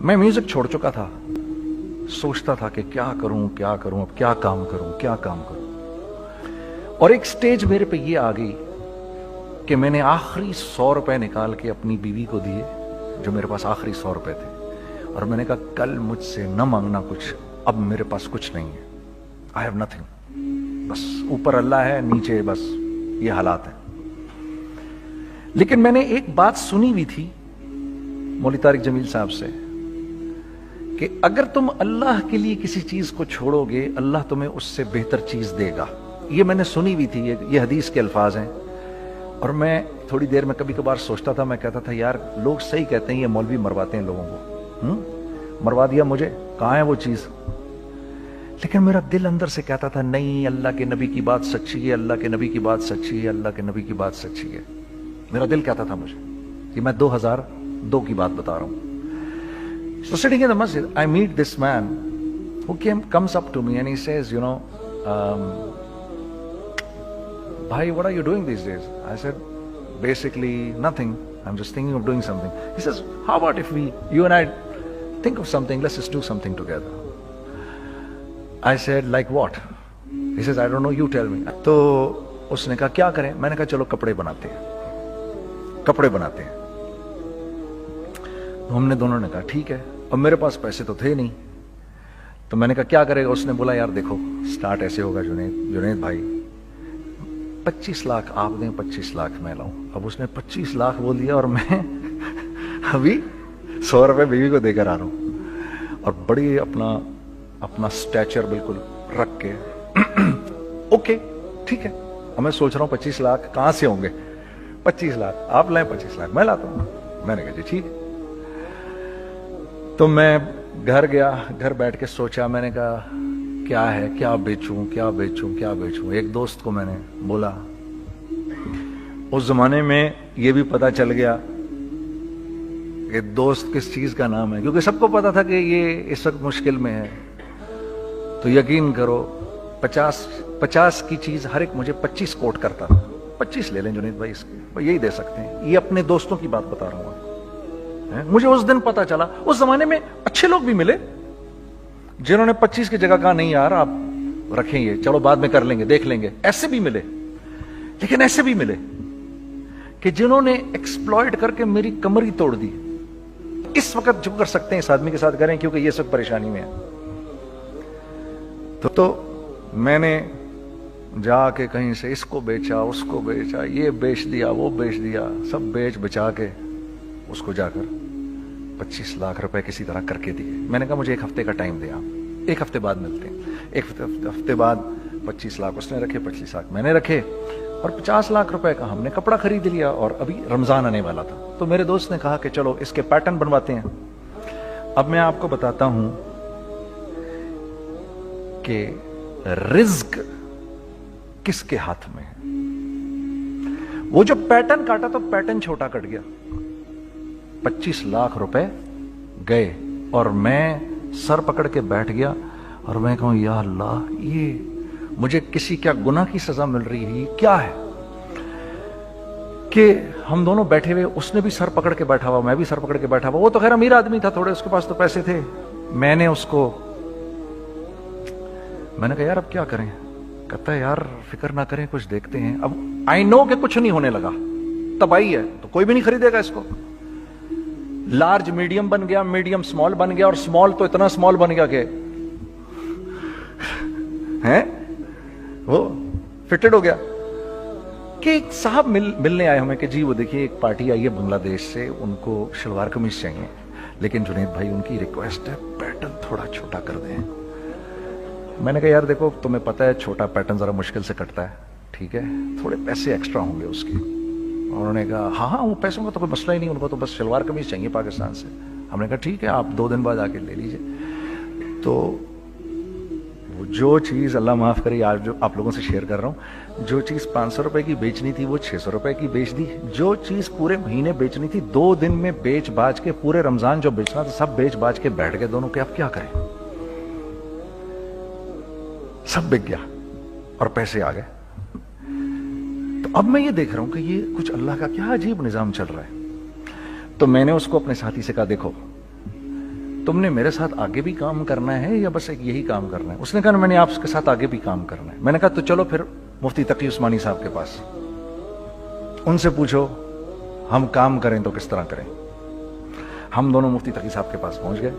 मैं म्यूजिक छोड़ चुका था, सोचता था कि क्या करूं, अब क्या काम करूं। और एक स्टेज मेरे पे ये आ गई कि मैंने आखिरी 100 रुपए निकाल के अपनी बीवी को दिए, जो मेरे पास आखिरी 100 रुपए थे, और मैंने कहा कल मुझसे न मांगना कुछ, अब मेरे पास कुछ नहीं है, आई हैव नथिंग, बस ऊपर अल्लाह है, नीचे बस ये हालात है। लेकिन मैंने एक बात सुनी हुई थी मौलवी तारिक जमील साहब से कि अगर तुम अल्लाह के लिए किसी चीज को छोड़ोगे, अल्लाह तुम्हें उससे बेहतर चीज देगा। ये मैंने सुनी हुई थी, ये हदीस के अल्फाज हैं। और मैं थोड़ी देर में कभी कभार सोचता था, मैं कहता था यार लोग सही कहते हैं, ये मौलवी मरवाते हैं लोगों को। मरवा दिया मुझे, कहाँ है वो चीज? लेकिन मेरा दिल अंदर से कहता था नहीं, अल्लाह के नबी की बात सच्ची है, अल्लाह के नबी की बात सच्ची है, अल्लाह के नबी की बात सच्ची है। मेरा दिल कहता था मुझे, कि मैं 2002 की बात बता रहा हूं। So sitting in the masjid, I meet this man who comes up to me and he says, you know, bhai, what are you doing these days? I said, basically nothing. I'm just thinking of doing something. He says, how about if you and I think of something, let's just do something together. I said, like what? He says, I don't know, you tell me. तो उसने कहा क्या करें? मैंने कहा चलो कपड़े बनाते हैं। हमने दोनों ने कहा ठीक है, और मेरे पास पैसे तो थे नहीं, तो मैंने कहा क्या करेगा? उसने बोला यार देखो, स्टार्ट ऐसे होगा जुनैद भाई, 25 लाख आप दें, 25 लाख मैं लाऊं। अब उसने 25 लाख बोल दिया और मैं अभी 100 रुपए बीवी को देकर आ रहा हूं, और बड़ी अपना स्टैचर बिल्कुल रख के ओके ठीक है। अब मैं सोच रहा हूं 25 लाख कहां से होंगे? 25 लाख आप लाएं, 25 लाख मैं लाता हूं। मैंने कहा जी ठीक है। तो मैं घर गया, घर बैठ के सोचा, मैंने कहा क्या है, क्या बेचूं। एक दोस्त को मैंने बोला, उस जमाने में ये भी पता चल गया कि दोस्त किस चीज का नाम है, क्योंकि सबको पता था कि ये इस वक्त मुश्किल में है। तो यकीन करो 50 की चीज हर एक मुझे 25 कोट करता था। 25 ले लें जुनैद भाई, इसके यही दे सकते हैं। ये अपने दोस्तों की बात बता रहा हूं। मुझे उस दिन पता चला, उस जमाने में अच्छे लोग भी मिले जिन्होंने 25 की जगह कहा नहीं यार आप रखें, ये चलो बाद में कर लेंगे, देख लेंगे। ऐसे भी मिले, लेकिन ऐसे भी मिले कि जिन्होंने एक्सप्लॉइट करके मेरी कमर ही तोड़ दी। इस वक्त जो कर सकते हैं इस आदमी के साथ करें, क्योंकि ये सब परेशानी में है। तो मैंने जाके कहीं से इसको बेचा, उसको बेचा, ये बेच दिया, वो बेच दिया, सब बेच बचा के उसको जाकर 25 लाख रुपए किसी तरह करके दिए। मैंने कहा मुझे 1 हफ्ते का टाइम दे, आप 1 हफ्ते बाद मिलते हैं। 1 हफ्ते बाद 25 लाख उसने रखे, 25 लाख मैंने रखे, और 50 लाख रुपए का हमने कपड़ा खरीद लिया। और अभी रमजान आने वाला था, तो मेरे दोस्त ने कहा कि चलो इसके पैटर्न बनवाते हैं। अब मैं आपको बताता हूं कि रिज्क किसके हाथ में है। वो जो पैटर्न काटा तो पैटर्न छोटा कट गया, 25 लाख रुपए गए, और मैं सर पकड़ के बैठ गया और मैं कहूं या अल्लाह, ये मुझे किसी क्या गुनाह की सजा मिल रही है, ये क्या है? कि हम दोनों बैठे हुए, उसने भी सर पकड़ के बैठा हुआ, मैं भी सर पकड़ के बैठा हुआ। वो तो खैर अमीर आदमी था, थोड़े उसके पास तो पैसे थे। मैंने कहा यार अब क्या करें? कहता है यार फिक्र ना करें, कुछ देखते हैं। अब आई नो कि कुछ नहीं होने लगा, तबाही है, तो कोई भी नहीं खरीदेगा इसको। लार्ज मीडियम बन गया, मीडियम स्मॉल बन गया, और स्मॉल तो इतना स्मॉल बन गया कि हैं वो फिटेड हो गया। कि एक साहब मिलने आए हमें कि जी वो देखिए एक पार्टी आई है बांग्लादेश से, उनको शलवार कमीज चाहिए, लेकिन जुनैद भाई उनकी रिक्वेस्ट है पैटर्न थोड़ा छोटा कर दें। मैंने कहा यार देखो तुम्हें पता है छोटा पैटर्न जरा मुश्किल से कटता है, ठीक है, थोड़े पैसे एक्स्ट्रा होंगे उसके। उन्होंने कहा हाँ वो पैसों का तो कोई मसला ही नहीं, उनको तो बस शलवार कमीज चाहिए पाकिस्तान से। हमने कहा ठीक है आप 2 दिन बाद आके ले लीजिए। तो वो जो चीज़ अल्लाह माफ़ करे आज जो आप लोगों से शेयर कर रहा हूँ, जो चीज़ 500 रुपए की बेचनी थी वो 600 रुपए की बेच दी। जो चीज़ पूरे महीने बेचनी थी 2 दिन में बेच बाज के, पूरे रमजान जो बेचना था सब बेच बाज के बैठ गए दोनों के। अब क्या करें? सब बिक गया और पैसे आ गए। तो अब मैं ये देख रहा हूं कि ये कुछ अल्लाह का क्या अजीब निजाम चल रहा है। तो मैंने उसको अपने साथी से कहा देखो تم نے میرے ساتھ آگے بھی کام کرنا ہے یا بس ایک یہی کام کرنا ہے؟ اس نے کہا میں نے آپ کے ساتھ آگے بھی کام کرنا ہے. میں نے کہا تو چلو پھر مفتی تقی عثمانی صاحب کے پاس, ان سے پوچھو ہم کام کریں تو کس طرح کریں. ہم دونوں مفتی تقی صاحب کے پاس پہنچ گئے,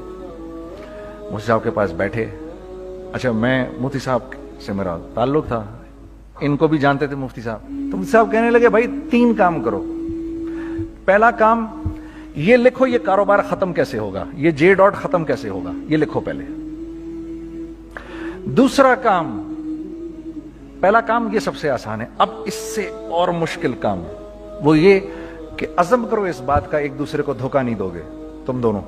مفتی صاحب کے پاس بیٹھے. اچھا میں مفتی صاحب سے میرا تعلق تھا, ان کو بھی جانتے تھے مفتی صاحب. تو مفتی صاحب کہنے لگے بھائی 3 کام کرو. پہلا کام یہ لکھو یہ کاروبار ختم کیسے ہوگا, یہ جے ڈاٹ ختم کیسے ہوگا, یہ لکھو پہلے. دوسرا کام, پہلا کام یہ سب سے آسان ہے, اب اس سے اور مشکل کام وہ یہ کہ عزم کرو اس بات کا ایک دوسرے کو دھوکہ نہیں دو گے تم دونوں,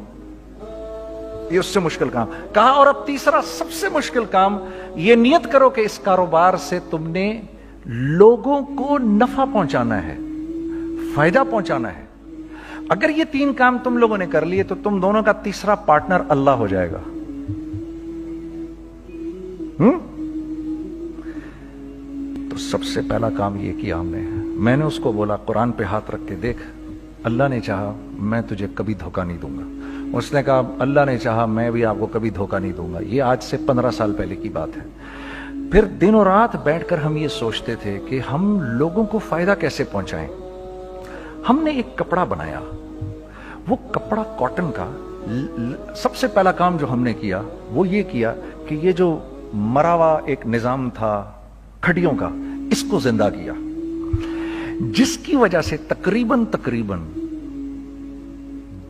یہ اس سے مشکل کام کہا. اور اب تیسرا سب سے مشکل کام, یہ نیت کرو کہ اس کاروبار سے تم نے لوگوں کو نفع پہنچانا ہے, فائدہ پہنچانا ہے. اگر یہ 3 کام تم لوگوں نے کر لیے تو تم دونوں کا تیسرا پارٹنر اللہ ہو جائے گا. تو سب سے پہلا کام یہ کیا ہم نے. میں نے اس کو بولا قرآن پہ ہاتھ رکھ کے دیکھ, اللہ نے چاہا میں تجھے کبھی دھوکہ نہیں دوں گا. اس نے کہا اللہ نے چاہا میں بھی آپ کو کبھی دھوکہ نہیں دوں گا. یہ آج سے 15 سال پہلے کی بات ہے. پھر دن و رات بیٹھ کر ہم یہ سوچتے تھے کہ ہم لوگوں کو فائدہ کیسے پہنچائیں. ہم نے ایک کپڑا بنایا, وہ کپڑا کاٹن کا. سب سے پہلا کام جو ہم نے کیا وہ یہ کیا کہ یہ جو مرا ہوا ایک نظام تھا کھڑیوں کا, اس کو زندہ کیا, جس کی وجہ سے تقریباً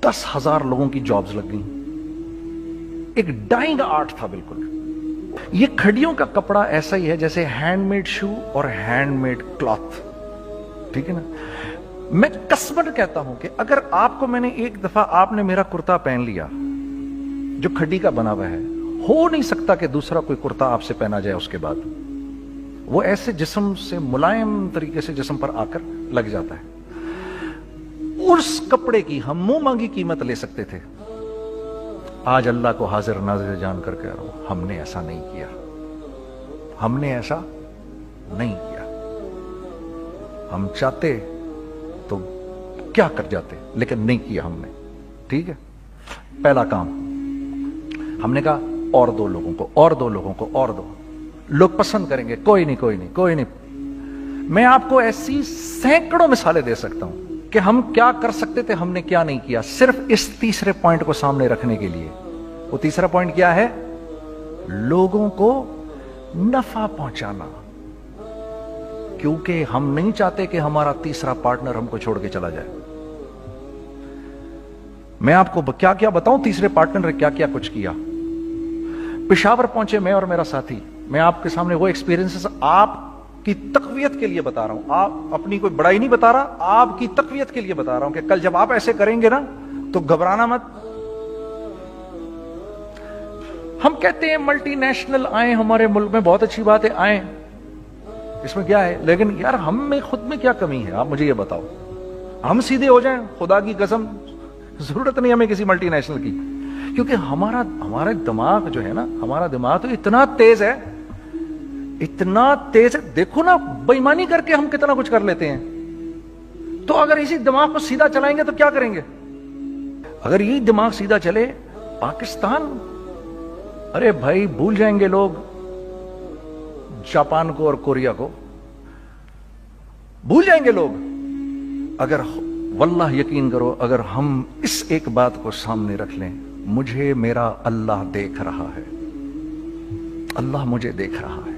10,000 لوگوں کی جابز لگ گئیں. ایک ڈائنگ آرٹ تھا بالکل. یہ کھڑیوں کا کپڑا ایسا ہی ہے جیسے ہینڈ میڈ شو اور ہینڈ میڈ کلاتھ, ٹھیک ہے نا. میں قسمن کہتا ہوں کہ اگر آپ کو میں نے ایک دفعہ آپ نے میرا کرتا پہن لیا جو کھڈی کا بنا ہوا ہے, ہو نہیں سکتا کہ دوسرا کوئی کرتا آپ سے پہنا جائے اس کے بعد. وہ ایسے جسم سے ملائم طریقے سے جسم پر آ کر لگ جاتا ہے. اس کپڑے کی ہم منہ مانگی قیمت لے سکتے تھے. آج اللہ کو حاضر ناظر جان کر کہہ رہا ہوں, ہم نے ایسا نہیں کیا. ہم نے ایسا نہیں کیا. ہم چاہتے تو کیا کر جاتے, لیکن نہیں کیا ہم نے. ٹھیک ہے, پہلا کام ہم نے کہا اور 2 لوگوں کو, اور 2 لوگوں کو, اور 2 لوگ پسند کریں گے. کوئی نہیں کوئی نہیں کوئی نہیں. میں آپ کو ایسی سینکڑوں مثالیں دے سکتا ہوں کہ ہم کیا کر سکتے تھے, ہم نے کیا نہیں کیا, صرف اس تیسرے پوائنٹ کو سامنے رکھنے کے لیے. وہ تیسرا پوائنٹ کیا ہے؟ لوگوں کو نفع پہنچانا. کیونکہ ہم نہیں چاہتے کہ ہمارا تیسرا پارٹنر ہم کو چھوڑ کے چلا جائے. میں آپ کو کیا کیا بتاؤں, تیسرے پارٹنر نے کیا کیا کچھ کیا. پشاور پہنچے میں اور میرا ساتھی. میں آپ کے سامنے وہ ایکسپیرینسز آپ کی تقویت کے لیے بتا رہا ہوں, آپ اپنی کوئی بڑائی نہیں بتا رہا, آپ کی تقویت کے لیے بتا رہا ہوں کہ کل جب آپ ایسے کریں گے نا تو گھبرانا مت. ہم کہتے ہیں ملٹی نیشنل آئیں ہمارے ملک میں, بہت اچھی بات ہے, آئیں, اس میں کیا ہے, لیکن یار ہم میں خود میں کیا کمی ہے, آپ مجھے یہ بتاؤ. ہم سیدھے ہو جائیں, خدا کی قسم ضرورت نہیں ہمیں کسی ملٹی نیشنل کی. کیونکہ ہمارا دماغ جو ہے نا, ہمارا دماغ تو اتنا تیز ہے, اتنا تیز ہے. دیکھو نا بے ایمانی کر کے ہم کتنا کچھ کر لیتے ہیں. تو اگر اسی دماغ کو سیدھا چلائیں گے تو کیا کریں گے؟ اگر یہی دماغ سیدھا چلے, پاکستان, ارے بھائی بھول جائیں گے لوگ جاپان کو اور کوریا کو, بھول جائیں گے لوگ. اگر واللہ یقین کرو, اگر ہم اس ایک بات کو سامنے رکھ لیں, مجھے میرا اللہ دیکھ رہا ہے, اللہ مجھے دیکھ رہا ہے,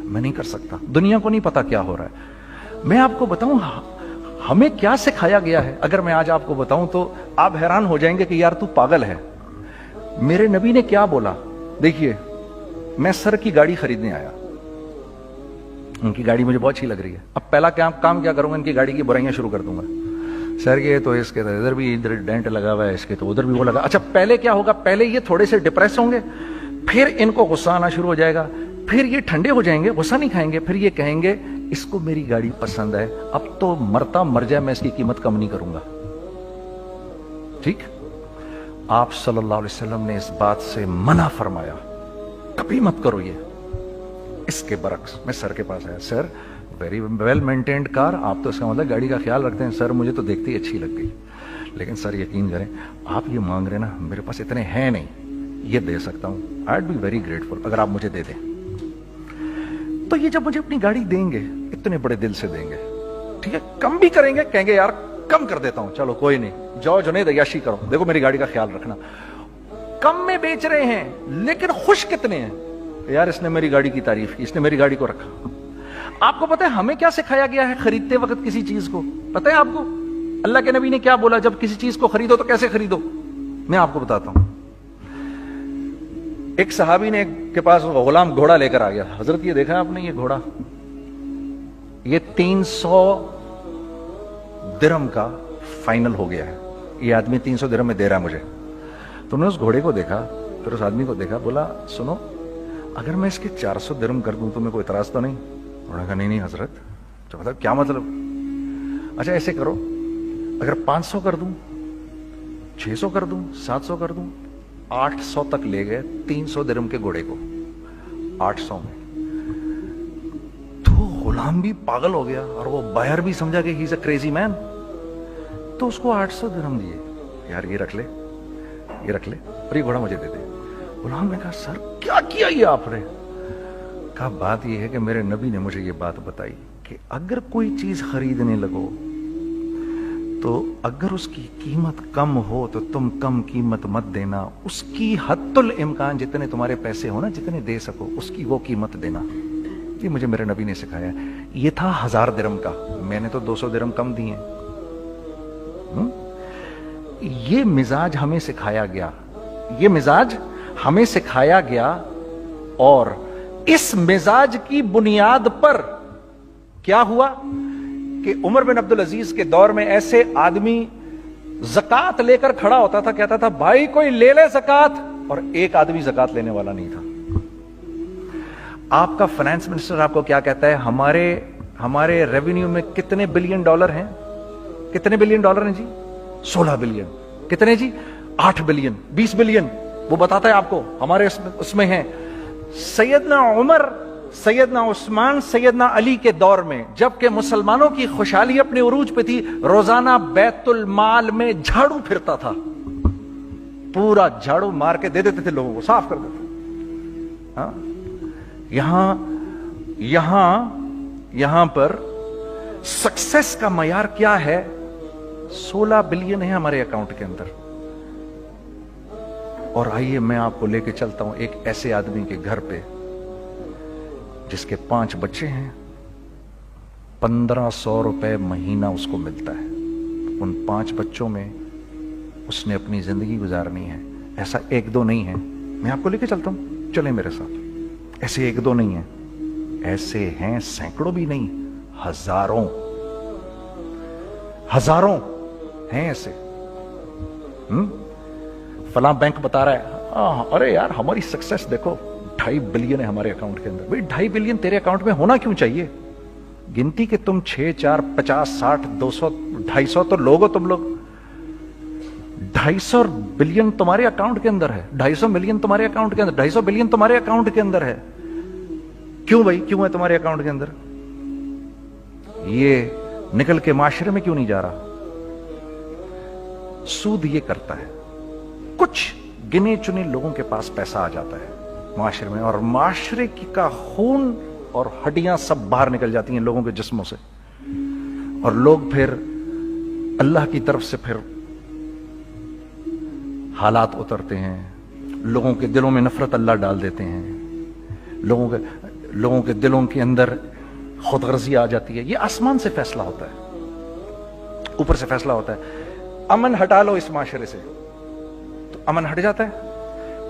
میں نہیں کر سکتا. دنیا کو نہیں پتا کیا ہو رہا ہے. میں آپ کو بتاؤں ہمیں کیا سکھایا گیا ہے, اگر میں آج آپ کو بتاؤں تو آپ حیران ہو جائیں گے کہ یار تو پاگل ہے. میرے نبی نے کیا بولا, دیکھیے میں سر کی گاڑی خریدنے آیا, ان کی گاڑی مجھے بہت اچھی لگ رہی ہے. اب پہلا کام کیا کروں گا, ان کی گاڑی کی برائیاں شروع کر دوں گا. سر یہ تو اس کے ادھر بھی ادھر ڈینٹ لگا ہوا ہے, اس کے تو ادھر بھی وہ لگا. اچھا پہلے کیا ہوگا, پہلے یہ تھوڑے سے ڈپریس ہوں گے, پھر ان کو غصہ آنا شروع ہو جائے گا, پھر یہ ٹھنڈے ہو جائیں گے, غصہ نہیں کھائیں گے, پھر یہ کہیں گے اس کو میری گاڑی پسند ہے, اب تو مرتا مر جائے میں اس کی قیمت کم نہیں کروں گا. ٹھیک, آپ صلی اللہ علیہ وسلم نے اس بات سے منع فرمایا, کبھی مت کرو یہ. اس کے برعکس میں سر کے پاس آیا, سر ویری ویل مینٹینڈ کار, آپ تو اس کا مطلب گاڑی کا خیال رکھتے ہیں. سر مجھے تو دیکھتے ہی اچھی لگ گئی, लेकिन सर यकीन करें, आप ये मांग रहे ना, मेरे पास इतने हैं नहीं, ये दे सकता हूं, I would be very grateful अगर आप मुझे दे दें। तो ये जब मुझे अपनी गाड़ी देंगे, इतने बड़े दिल से देंगे, ठीक है, कम भी करेंगे, कहेंगे यार कम कर देता हूं, चलो कोई नहीं, जाओ जुनैद अय्याशी करो, देखो मेरी गाड़ी का ख्याल रखना। कम में बेच रहे हैं लेकिन खुश कितने हैं, यार इसने मेरी गाड़ी की तारीफ की, इसने मेरी गाड़ी को रखा। आपको पता है हमें क्या सिखाया गया है खरीदते वक्त किसी चीज को? पता है आपको अल्लाह के नबी ने क्या बोला, जब किसी चीज को खरीदो तो कैसे खरीदो? मैं आपको बताता हूं। एक सहाबी ने के पास गुलाम घोड़ा लेकर आ गया, हजरत ये देखा आपने, ये घोड़ा ये 300 दिरहम का फाइनल हो गया है, ये आदमी 300 दिरहम में दे रहा है मुझे। तो उन्होंने उस घोड़े को देखा, फिर उस आदमी को देखा, बोला सुनो अगर मैं इसके 400 दिरहम कर दूं तो मैं कोई इतराज तो नहीं? उन्होंने कहा नहीं नहीं हजरत। तो मतलब क्या मतलब? अच्छा ऐसे करो, अगर 500 कर दूं, 600 कर दूं, 700 कर दूं, 800 तक ले गए 300 दिरहम के घोड़े को, 800 में। तो गुलाम भी पागल हो गया और वो बायर भी समझा कि he is a crazy man, तो उसको 800 दिरहम दिए, यार ये रख ले, ये रख ले और ये घोड़ा मुझे दे दे। गुलाम ने कहा सर क्या किया ये आपने? कहा बात ये है कि मेरे नबी ने मुझे ये बात बताई कि अगर कोई चीज खरीदने लगो तो अगर उसकी कीमत कम हो तो तुम कम कीमत मत देना, उसकी हद्दुल इम्कान जितने तुम्हारे पैसे हो ना, जितने दे सको उसकी वो कीमत देना। ये मुझे मेरे नबी ने सिखाया। ये था 1000 दिरहम का, मैंने तो 200 दिरहम कम दिए। ये मिजाज हमें सिखाया गया, ये मिजाज हमें सिखाया गया, और इस मिजाज की बुनियाद पर क्या हुआ कि उमर बिन अब्दुल अजीज के दौर में ऐसे आदमी ज़कात लेकर खड़ा होता था, कहता था भाई कोई ले ले ज़कात, और एक आदमी ज़कात लेने वाला नहीं था। आपका फाइनेंस मिनिस्टर आपको क्या कहता है, हमारे रेवेन्यू में कितने बिलियन डॉलर हैं? कितने बिलियन डॉलर हैं जी? 16 बिलियन। कितने जी? 8 बिलियन, 20 बिलियन, वो बताता है आपको हमारे उसमें है। सैयदना उमर, सैयदना उस्मान, सैयदना अली के दौर में, जबकि मुसलमानों की खुशहाली अपने उरूज पे थी, रोजाना बैतुल माल में झाड़ू फिरता था, पूरा झाड़ू मार के दे देते थे लोगों को, साफ कर देते। हाँ? यहां पर सक्सेस का मयार क्या है? 16 बिलियन है हमारे अकाउंट के अंदर। और आइए मैं आपको लेके चलता हूं एक ऐसे आदमी के घर पे जिसके 5 बच्चे हैं, 1500 रुपए महीना उसको मिलता है। उन 5 बच्चों में उसने अपनी जिंदगी गुजारनी है। ऐसा 1-2 नहीं है, मैं आपको लेके चलता हूं, चले मेरे साथ। ऐसे 1-2 नहीं है, ऐसे हैं सैकड़ों भी नहीं, हजारों हैं ऐसे। फला बैंक बता रहा है अरे यार हमारी सक्सेस देखो, 2.5 बिलियन है हमारे अकाउंट के अंदर। भाई 2.5 बिलियन तेरे अकाउंट में होना क्यों चाहिए? गिनती के तुम 6, 4, 50, 60, 200, 250 तो लोग हो तुम लोग। 250 बिलियन तुम्हारे अकाउंट के अंदर है, 250 मिलियन तुम्हारे अकाउंट के अंदर, 250 बिलियन तुम्हारे अकाउंट के अंदर है। क्यों भाई, क्यों है तुम्हारे अकाउंट के अंदर? ये निकल के माशरे में क्यों नहीं जा रहा? सूद ये करता है, कुछ गिने चुने लोगों के पास पैसा आ जाता है माशरे में, और माशरे का खून और हड्डियां सब बाहर निकल जाती हैं लोगों के जिस्मों से, और लोग फिर अल्लाह की तरफ से फिर हालात उतरते हैं, लोगों के दिलों में नफरत अल्लाह डाल देते हैं, लोगों के दिलों के अंदर खुदगर्जी आ जाती है। ये आसमान से फैसला होता है, ऊपर से फैसला होता है। अमन हटा लो इस माशरे से तो अमन हट जाता है।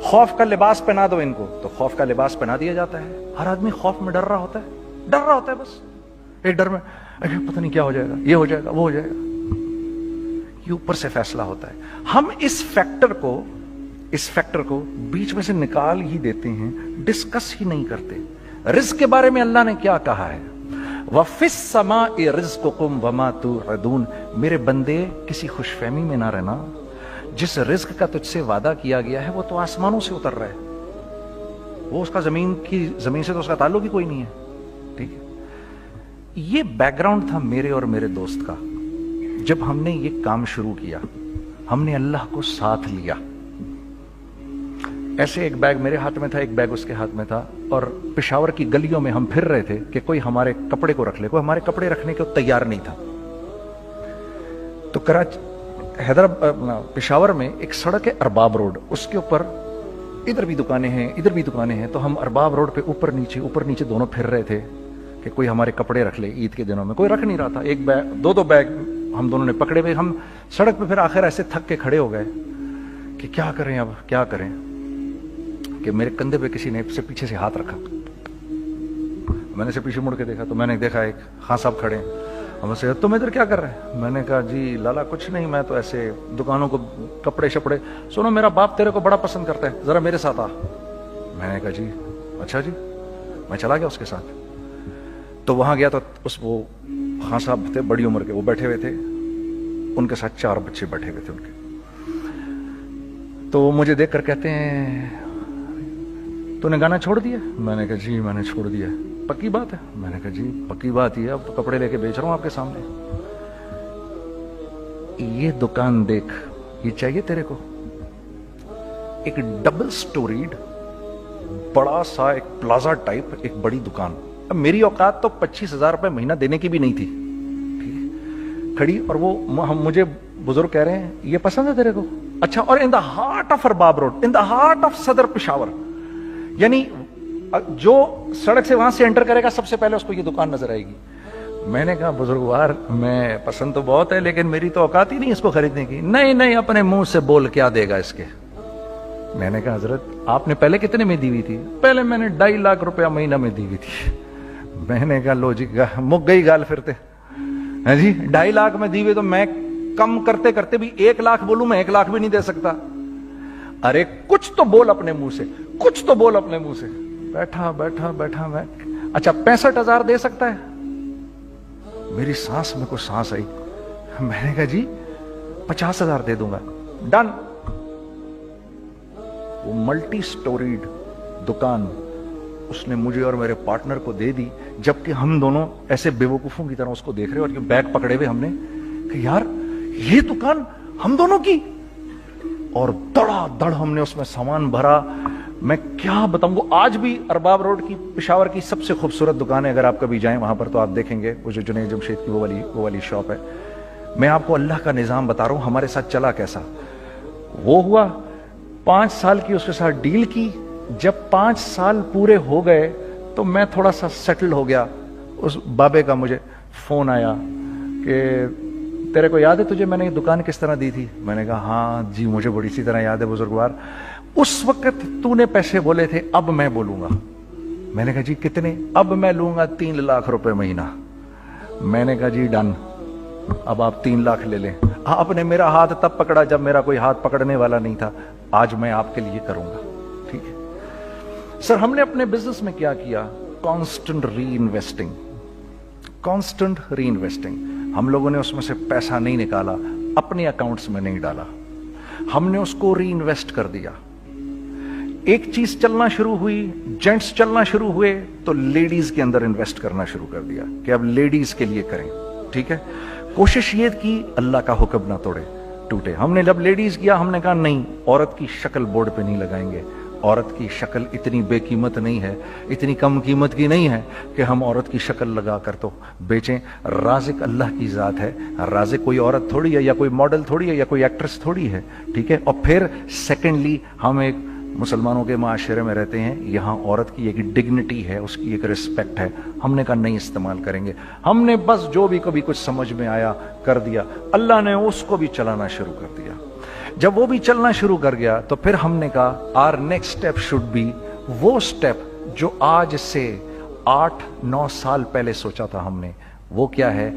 खौफ का लिबास पहना दो इनको तो खौफ का लिबास पहना दिया जाता है। हर आदमी खौफ में डर रहा होता है, बस एक डर में पता नहीं क्या हो जाएगा, ये हो जाएगा, वो हो जाएगा। ये ऊपर से फैसला होता है। हम इस फैक्टर को बीच में से निकाल ही देते हैं, डिस्कस ही नहीं करते। रिज्क के बारे में अल्लाह ने क्या कहा है? वफिस समाई रिज़्कुकुम वमा तुअदून। मेरे बंदे किसी खुशफहमी में ना रहना, जिस रिज्क का तुझसे वादा किया गया है वो तो आसमानों से उतर रहा है, वो उसका जमीन से तो उसका ताल्लुक ही कोई नहीं है। ठीक है, ये बैकग्राउंड था मेरे और मेरे दोस्त का जब हमने ये काम शुरू किया। ہم نے اللہ کو ساتھ لیا. ایسے ایک بیگ میرے ہاتھ میں تھا, ایک بیگ اس کے ہاتھ میں تھا, اور پشاور کی گلیوں میں ہم پھر رہے تھے کہ کوئی ہمارے کپڑے کو رکھ لے. کوئی ہمارے کپڑے رکھنے کو تیار نہیں تھا. تو پشاور میں ایک سڑک ہے ارباب روڈ, اس کے اوپر ادھر بھی دکانیں ہیں ادھر بھی دکانیں ہیں. تو ہم ارباب روڈ پہ اوپر نیچے دونوں پھر رہے تھے کہ کوئی ہمارے کپڑے رکھ لے. عید کے دنوں میں کوئی رکھ نہیں رہا تھا. ایک بیگ, دو بیگ ہم دونوں نے پکڑے ہوئے. ہم سڑک پہ پھر آخر ایسے تھک کے کھڑے ہو گئے کہ کیا کریں, اب کیا کریں, کہ میرے کندھے پہ کسی نے سے پیچھے سے ہاتھ رکھا. میں نے سے پیچھے مڑ کے دیکھا تو میں نے دیکھا ایک خان صاحب کھڑے ہیں. ہم سے تم ادھر کیا کر رہے ہیں؟ میں نے کہا جی لالا کچھ نہیں, میں تو ایسے دکانوں کو کپڑے شپڑے. سنو میرا باپ تیرے کو بڑا پسند کرتا ہے, ذرا میرے ساتھ آ. میں نے کہا جی اچھا جی. میں چلا گیا اس کے ساتھ. تو وہاں گیا تو وہ خان صاحب تھے بڑی عمر کے, وہ بیٹھے ہوئے تھے, ان کے ساتھ 4 بچے بیٹھے ہوئے تھے ان کے. تو وہ مجھے دیکھ کر کہتے ہیں تو نے گانا چھوڑ دیا؟ میں نے کہا جی میں نے چھوڑ دیا. پکی بات ہے؟ میں نے کہا جی پکی بات ہی ہے, اب تو کپڑے لے کے بیچ رہا ہوں آپ کے سامنے. یہ دکان دیکھ, یہ چاہیے تیرے کو؟ ایک ڈبل سٹوریڈ بڑا سا ایک پلازا ٹائپ ایک بڑی دکان. اب میری اوقات تو 25,000 روپے مہینہ دینے کی بھی نہیں تھی کھڑی. اور وہ مجھے بزرگ کہہ رہے ہیں یہ پسند ہے تیرے کو؟ اچھا. اور in the heart of Arbab road, in the heart of Saddar Peshawar, یعنی جو سڑک سے وہاں سے انٹر کرے گا سب سے پہلے اس کو یہ دکان نظر آئے گی. میں نے کہا بزرگوار میں پسند تو بہت ہے لیکن میری تو اوقات ہی نہیں اس کو خریدنے کی. نہیں اپنے منہ سے بول کیا دے گا اس کے. میں نے کہا حضرت آپ نے پہلے کتنے میں دی ہوئی تھی؟ پہلے میں نے 2.5 لاکھ روپیہ مہینہ میں دی ہوئی تھی. میں نے کہا لو جی مک گئی گال پھرتے ہیں جی. 2.5 لاکھ میں دی ہوئی تو میں کم کرتے کرتے بھی 1 لاکھ بولوں, میں 1 لاکھ بھی نہیں دے سکتا. ارے کچھ تو بول اپنے منہ سے, کچھ تو بول اپنے منہ سے. بیٹھا میں, اچھا 65,000 دے سکتا ہے؟ میری سانس میں کوئی سانس آئی. میں نے کہا جی 50,000 دے دوں گا. ڈن. وہ ملٹی سٹوریڈ دکان اس نے مجھے اور میرے پارٹنر کو دے دی, جبکہ ہم دونوں ایسے بے وقوفوں کی طرح اس کو دیکھ رہے, اور یہ بیگ پکڑے ہوئے ہم نے کہ یار یہ دکان ہم دونوں کی. اور دڑا دڑ ہم نے اس میں سامان بھرا. میں کیا بتاؤں, وہ آج بھی ارباب روڈ کی پشاور کی سب سے خوبصورت دکان ہے. اگر آپ کبھی جائیں وہاں پر تو آپ دیکھیں گے وہ جو جنید جمشید کی وہ والی شاپ ہے. میں آپ کو اللہ کا نظام بتا رہا ہوں ہمارے ساتھ چلا کیسا. وہ ہوا 5 سال کی اس کے ساتھ ڈیل کی. جب 5 سال پورے ہو گئے تو میں تھوڑا سا سیٹل ہو گیا. اس بابے کا مجھے فون آیا کہ تیرے کو یاد ہے تجھے میں نے یہ دکان کس طرح دی تھی؟ میں نے کہا ہاں جی مجھے بڑی سی طرح یاد ہے بزرگوار. اس وقت تو نے پیسے بولے تھے, اب میں بولوں گا. میں نے کہا جی کتنے؟ اب میں لوں گا 3 لاکھ روپے مہینہ. میں نے کہا جی ڈن, اب آپ 3 لاکھ لے لیں. آپ نے میرا ہاتھ تب پکڑا جب میرا کوئی ہاتھ پکڑنے والا نہیں تھا. آج میں آپ کے لیے کروں گا. ٹھیک ہے سر. ہم نے اپنے بزنس میں کیا کیا؟ کانسٹنٹ ری انویسٹنگ. کانسٹنٹ ری انویسٹنگ. ہم لوگوں نے اس میں سے پیسہ نہیں نکالا, اپنے اکاؤنٹس میں نہیں ڈالا, ہم نے اس کو ری انویسٹ کر دیا. ایک چیز چلنا شروع ہوئی, جینٹس چلنا شروع ہوئے تو لیڈیز کے اندر انویسٹ کرنا شروع کر دیا کہ اب لیڈیز کے لیے کریں. ٹھیک ہے. کوشش یہ کی اللہ کا حکم نہ ٹوٹے. ہم نے جب لیڈیز کیا ہم نے کہا نہیں, عورت کی شکل بورڈ پہ نہیں لگائیں گے. عورت کی شکل اتنی بے قیمت نہیں ہے, اتنی کم قیمت کی نہیں ہے کہ ہم عورت کی شکل لگا کر تو بیچیں. رازق اللہ کی ذات ہے. رازق کوئی عورت تھوڑی ہے, یا کوئی ماڈل تھوڑی ہے, یا کوئی ایکٹریس تھوڑی ہے. ٹھیک ہے. اور پھر سیکنڈلی ہم ایک مسلمانوں کے معاشرے میں رہتے ہیں, یہاں عورت کی ایک ڈگنیٹی ہے, اس کی ایک رسپیکٹ ہے. ہم نے کہا نہیں استعمال کریں گے. ہم نے بس جو بھی کبھی کچھ سمجھ میں آیا کر دیا. اللہ نے اس کو بھی چلانا شروع کر دیا. جب وہ بھی چلنا شروع کر گیا تو پھر ہم نے کہا our next step should be وہ اسٹیپ جو آج سے 8-9 سال پہلے سوچا تھا ہم نے. وہ کیا ہے؟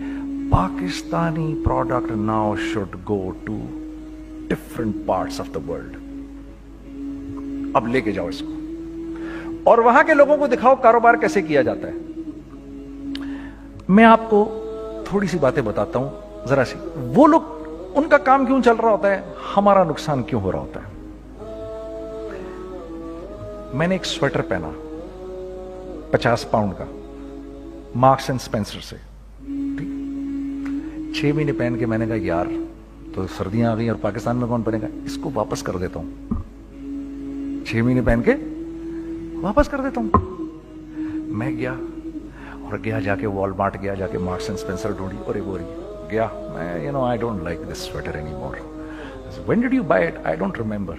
Pakistani product now should go to different parts of the world. اب لے کے جاؤ اس کو اور وہاں کے لوگوں کو دکھاؤ کاروبار کیسے کیا جاتا ہے. میں آپ کو تھوڑی سی باتیں بتاتا ہوں ذرا سی. وہ لوگ ان کا کام کیوں چل رہا ہوتا ہے, ہمارا نقصان کیوں ہو رہا ہوتا ہے. میں نے ایک سویٹر پہنا 50 پاؤنڈ کا مارکس اینڈ اسپینسر سے. 6 مہینے پہن کے میں نے کہا یار तो सर्दियां आ गई और पाकिस्तान में कौन पहनेगा, इसको वापस कर देता हूं, 6 महीने पहन के वापस कर देता हूं। मैं गया और गया जाके वॉलमार्ट गया, जाके मार्क्स एंड स्पेंसर ढूंढी, और वो रही गया मैं, I don't like this sweater any more. When did you buy it? I don't remember.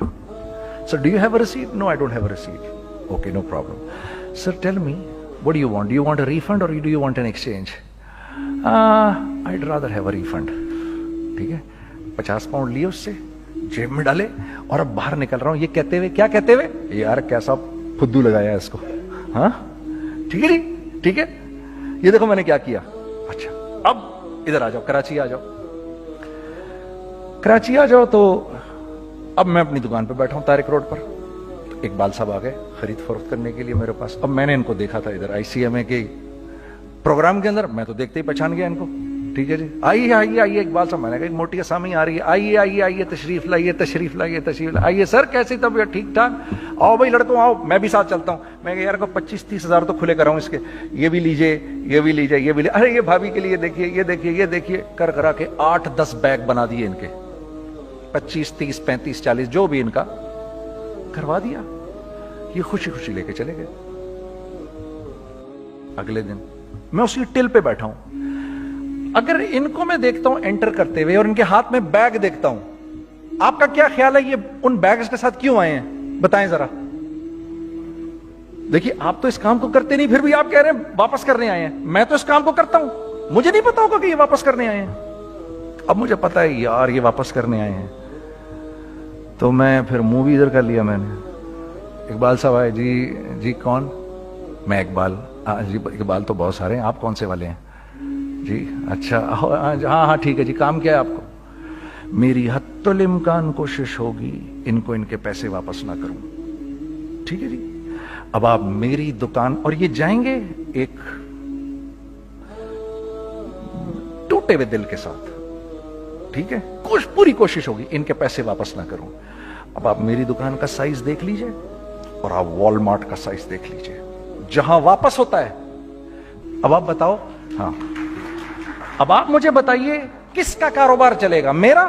Sir do you have a receipt? No, I don't have a receipt. Okay, no problem. Sir tell me what do you want? Do you want a refund or do you want an exchange? I'd rather have a refund। ठीक है, 50 pound लिए उससे, जेब में डाले, और अब बाहर निकल रहा हूं, ये कहते हुए, क्या कहते हुए, यार कैसा फुद्दू लगाया है इसको, हाँ ठीक है जी, ठीक है, ये देखो मैंने क्या किया। अच्छा अब इधर आ जाओ, कराची आ जाओ, कराची आ जाओ। तो अब मैं अपनी दुकान पे बैठा हूं तारिक रोड पर, तो इकबाल साहब आ गए खरीद फरोख्त करने के लिए मेरे पास। अब मैंने इनको देखा था इधर ICMA के प्रोग्राम के अंदर, मैं तो देखते ही पहचान गया इनको। ठीक है जी, आइए आइए आइए इकबाल साहब, मैंने कहा मोटी असामी आ रही है, आइए आइए आइए, तशरीफ लाइए तशरीफ लाइए तशरीफ लाइए। आइए सर, कैसी तबीयत? ठीक ठाक, आओ भाई लड़कों आओ, मैं भी साथ चलता हूँ। मैं कहा यार को 25-30 हजार तो खुले कराऊं इसके, ये भी लीजिए ये भी लीजिए ये भी लीजिए, अरे ये भाभी के लिए देखिए ये देखिए ये देखिए, कर करा के 8-10 बैग बना दिए इनके, 25, 30, 35, 40 जो भी इनका करवा दिया। ये खुशी खुशी लेके चले गए। अगले दिन मैं उसी टिल पे बैठा हूं, अगर इनको मैं देखता हूं एंटर करते हुए और इनके हाथ में बैग देखता हूं, आपका क्या ख्याल है ये उन बैग्स के साथ क्यों आए हैं? बताएं जरा। देखिए आप तो इस काम को करते नहीं, फिर भी आप कह रहे हैं वापस करने आए हैं। मैं तो इस काम को करता हूं, मुझे नहीं पता होगा कि ये वापस करने आए हैं। अब मुझे पता है यार ये वापस करने आए हैं, तो मैं फिर मुंह भी इधर कर लिया मैंने। इकबाल साहब आए, जी जी कौन? मैं इकबाल। जी इकबाल तो बहुत सारे हैं, आप कौन से वाले हैं? जी अच्छा, हाँ हाँ ठीक है जी, काम क्या है आपको? मेरी हत्तुल इम्कान कोशिश होगी इनको इनके पैसे वापस ना करूं। ठीक है जी, अब आप मेरी दुकान, और ये जाएंगे एक टूटे हुए दिल के साथ, ठीक है, पूरी कोशिश होगी इनके पैसे वापस ना करूं। अब आप मेरी दुकान का साइज देख लीजिए और आप वॉलमार्ट का साइज देख लीजिए, जहां वापस होता है। अब आप बताओ, हाँ अब आप मुझे बताइए किसका कारोबार चलेगा, मेरा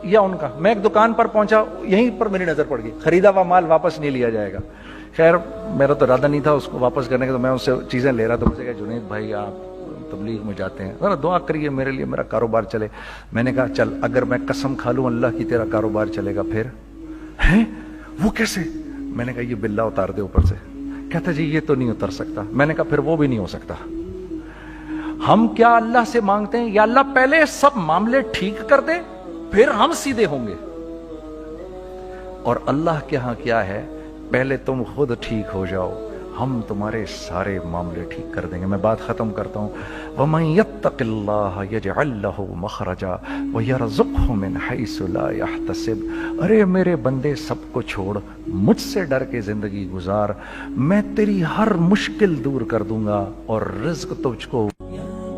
या उनका? मैं एक दुकान पर पहुंचा, यहीं पर मेरी नजर पड़ गई, खरीदा हुआ माल वापस नहीं लिया जाएगा। खैर मेरा तो इरादा नहीं था उसको वापस करने का, तो मैं उससे चीजें ले रहा था। मुझे कहा जुनैद भाई आप तबलीग में जाते हैं, जरा दुआ करिए मेरे लिए, मेरा कारोबार चले। मैंने कहा चल, अगर मैं कसम खा लूं अल्लाह की तेरा कारोबार चलेगा फिर? हैं वो कैसे? मैंने कहा ये बिल्ला उतार दे ऊपर से। कहता जी ये तो नहीं उतर सकता। मैंने कहा फिर वो भी नहीं हो सकता। हम क्या अल्लाह से मांगते हैं, या अल्लाह पहले सब मामले ठीक कर दे फिर हम सीधे होंगे, और अल्लाह के यहां क्या है, पहले तुम खुद ठीक हो जाओ, हम तुम्हारे सारे मामले ठीक कर देंगे। मैं बात खत्म करता हूं। वमन यत्तकिल्लाह यजअल लहू मखरजा व यरज़ुक़हु मिन हैसु ला यहतसिब। अरे मेरे बंदे, सबको छोड़, मुझसे डर के जिंदगी गुजार, मैं तेरी हर मुश्किल दूर कर दूंगा और रिज़्क तुझको